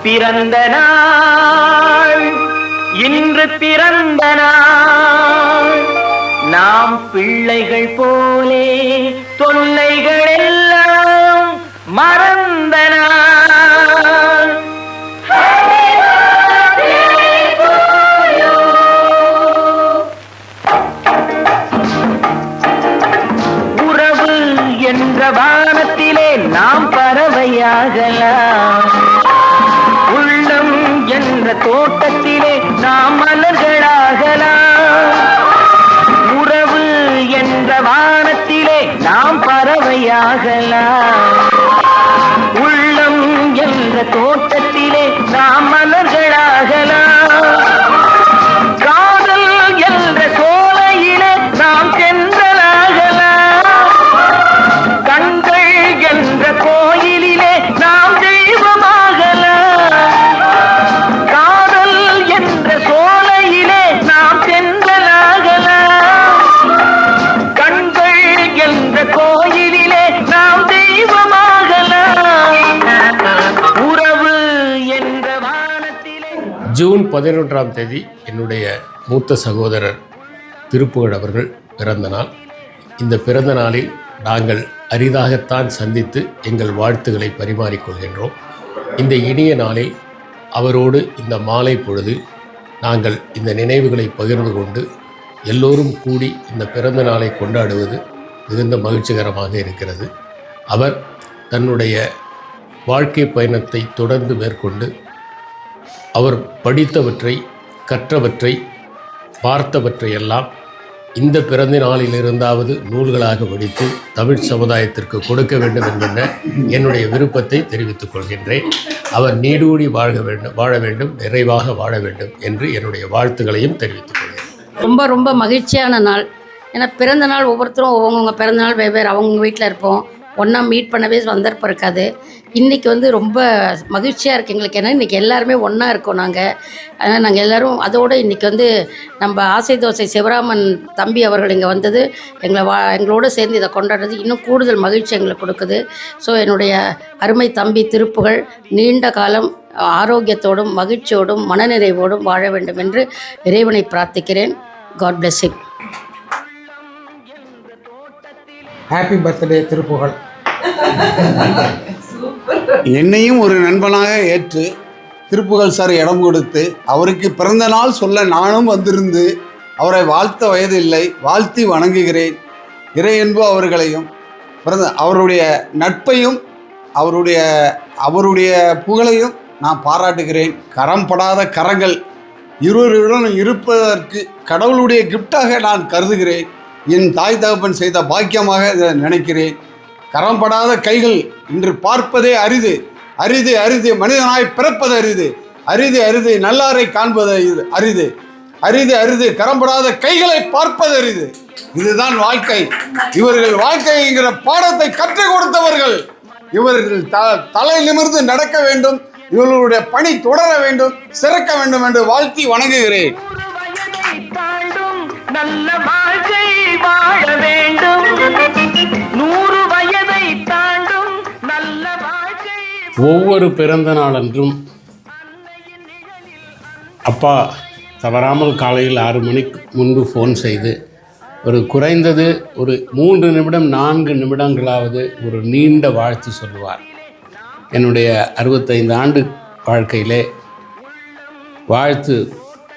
பிறந்த நாள் இன்று பிறந்த நாள், நாம் பிள்ளைகள் போலே தொல்லைகள் எல்லாம் மறந்த நாள். உறவு என்ற வானத்திலே நாம் பறவையாகலாம், என்ற தோட்டத்திலே நாம் மலர்களாகலாம். உறவு என்ற வானத்திலே நாம் பறவையாகலாம், உள்ளம் என்ற தோட்டத்திலே நாம் மலர்களாகலாம். காதல் என்ற சோலையிலே நாம் சென்றலாகலாம், கண்கள் என்ற கோயிலிலே நாம் தெய்வமாகலாம். ஜூன் 11ஆம் தேதி என்னுடைய மூத்த சகோதரர் திருப்புகழ் அவர்கள் பிறந்த நாள். இந்த பிறந்த நாளில் நாங்கள் அரிதாகத்தான் சந்தித்து எங்கள் வாழ்த்துக்களை பரிமாறிக்கொள்கின்றோம். இந்த இனிய நாளில் அவரோடு இந்த மாலை பொழுதில் நாங்கள் இந்த நினைவுகளை பகிர்ந்து கொண்டு எல்லோரும் கூடி இந்த பிறந்த நாளை கொண்டாடுவது மிகுந்த மகிழ்ச்சிகரமாக இருக்கிறது. அவர் தன்னுடைய வாழ்க்கை பயணத்தை தொடர்ந்து மேற்கொண்டு அவர் படித்தவற்றை, கற்றவற்றை, பார்த்தவற்றையெல்லாம் இந்த பிறந்த நாளிலிருந்தாவது நூல்களாக படித்து தமிழ் சமுதாயத்திற்கு கொடுக்க வேண்டும் என்கின்ற என்னுடைய விருப்பத்தை தெரிவித்துக் கொள்கின்றேன். அவர் நீடூழி வாழ வேண்டும், நிறைவாக வாழ வேண்டும் என்று என்னுடைய வாழ்த்துக்களையும் தெரிவித்துக் கொள்கிறேன். ரொம்ப ரொம்ப மகிழ்ச்சியான நாள். ஏன்னா பிறந்த நாள் ஒவ்வொருத்தரும் ஒவ்வொங்க பிறந்த நாள் வெவ்வேறு, அவங்க வீட்டில் இருப்போம், ஒன்றா மீட் பண்ணவே சந்தர்ப்பம் இருக்காது. இன்றைக்கி ரொம்ப மகிழ்ச்சியாக இருக்குது எங்களுக்கு. ஏன்னா இன்றைக்கி எல்லாருமே ஒன்றா இருக்கோம் நாங்கள். அதனால் நாங்கள் எல்லோரும் அதோடு இன்றைக்கி நம்ம ஆசை தோசை சிவராமன் தம்பி அவர்கள் இங்கே வந்தது எங்களோடு சேர்ந்து இதை கொண்டாடுறது இன்னும் கூடுதல் மகிழ்ச்சி எங்களுக்கு கொடுக்குது. ஸோ என்னுடைய அருமை தம்பி திருப்புகழ் நீண்ட காலம் ஆரோக்கியத்தோடும் மகிழ்ச்சியோடும் மனநிறைவோடும் வாழ வேண்டும் என்று இறைவனை பிரார்த்திக்கிறேன். God bless him. Happy birthday Thiruppugazh. என்னையும் ஒரு நண்பனாக ஏற்று திருப்புகழ் சார் இடம் கொடுத்து அவருக்கு பிறந்த நாள் சொல்ல நானும் வந்திருந்து அவரை வாழ்த்த வயதில்லை, வாழ்த்தி வணங்குகிறேன். இறையன்பு அவர்களையும் அவருடைய நட்பையும் அவருடைய புகழையும் நான் பாராட்டுகிறேன். கரம் படாத கரங்கள் இருவருடன் இருப்பதற்கு கடவுளுடைய கிஃப்டாக நான் கருதுகிறேன். என் தாய் தகப்பன் செய்த பாக்கியமாக இதை நினைக்கிறேன். கரம்படாத கைகள் இன்று பார்ப்பதே அரிது, அரிது அரிது. மனிதனாய் பிறப்பது அரிது, அரிது அரிது. நல்லாரை காண்பது அரிது, அரிது அரிது. கரம்படாத கைகளை பார்ப்பது அரிது. இதுதான் வாழ்க்கை. இவர்கள் வாழ்க்கைங்கிற பாடத்தை கற்றுக் கொடுத்தவர்கள். இவர்கள் தலை நிமிர்ந்து நடக்க வேண்டும், இவர்களுடைய பணி தொடர வேண்டும், சிறக்க வேண்டும் என்று வாழ்த்தி வணங்குகிறேன். நல்ல வாழ்க்கை வாழ வேண்டும், 100 வயதை தாண்டும் நல்ல வாழ்க்கை. ஒவ்வொரு பிறந்த நாளன்றும் அப்பா தவறாமல் காலையில் 6 மணிக்கு முன்பு ஃபோன் செய்து குறைந்தது ஒரு 3 நிமிடம் 4 நிமிடங்களாவது ஒரு நீண்ட வாழ்த்து சொல்லுவார். என்னுடைய 65 ஆண்டு வாழ்க்கையிலே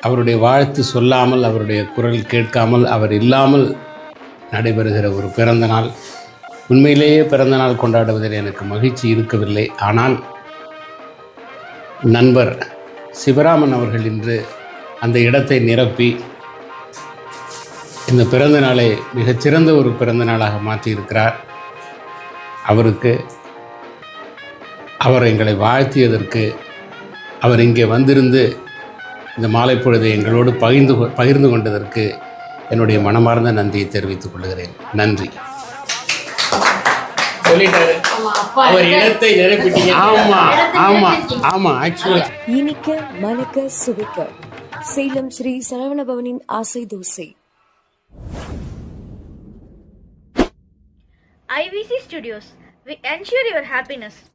அவருடைய வாழ்த்து சொல்லாமல், அவருடைய குரல் கேட்காமல், அவர் இல்லாமல் நடைபெறுகிற ஒரு பிறந்த நாள். உண்மையிலேயே பிறந்த நாள் கொண்டாடுவதில் எனக்கு மகிழ்ச்சி இருக்கவில்லை. ஆனால் நண்பர் சிவராமன் அவர்கள் இன்று அந்த இடத்தை நிரப்பி இந்த பிறந்த நாளை மிகச்சிறந்த ஒரு பிறந்த நாளாக மாற்றியிருக்கிறார். அவர் எங்களை வாழ்த்தியதற்கு, அவர் இங்கே வந்திருந்து இந்த மாலை பொழுதை எங்களோடு பகிர்ந்து கொண்டதற்கு என்னுடைய மனமார்ந்த நன்றியை தெரிவித்துக் கொள்கிறேன். நன்றி. சொல்லிட்டாரு. அவர் இடத்தை நிரப்பிட்டீங்க. ஆமா ஆமா ஆமா. ஆக்சுவலா இனிக்க மணக்க சுவைக்க சேலம் ஸ்ரீ சரவண பவனின் ஆசை dosa. IVC Studios. We ensure your happiness.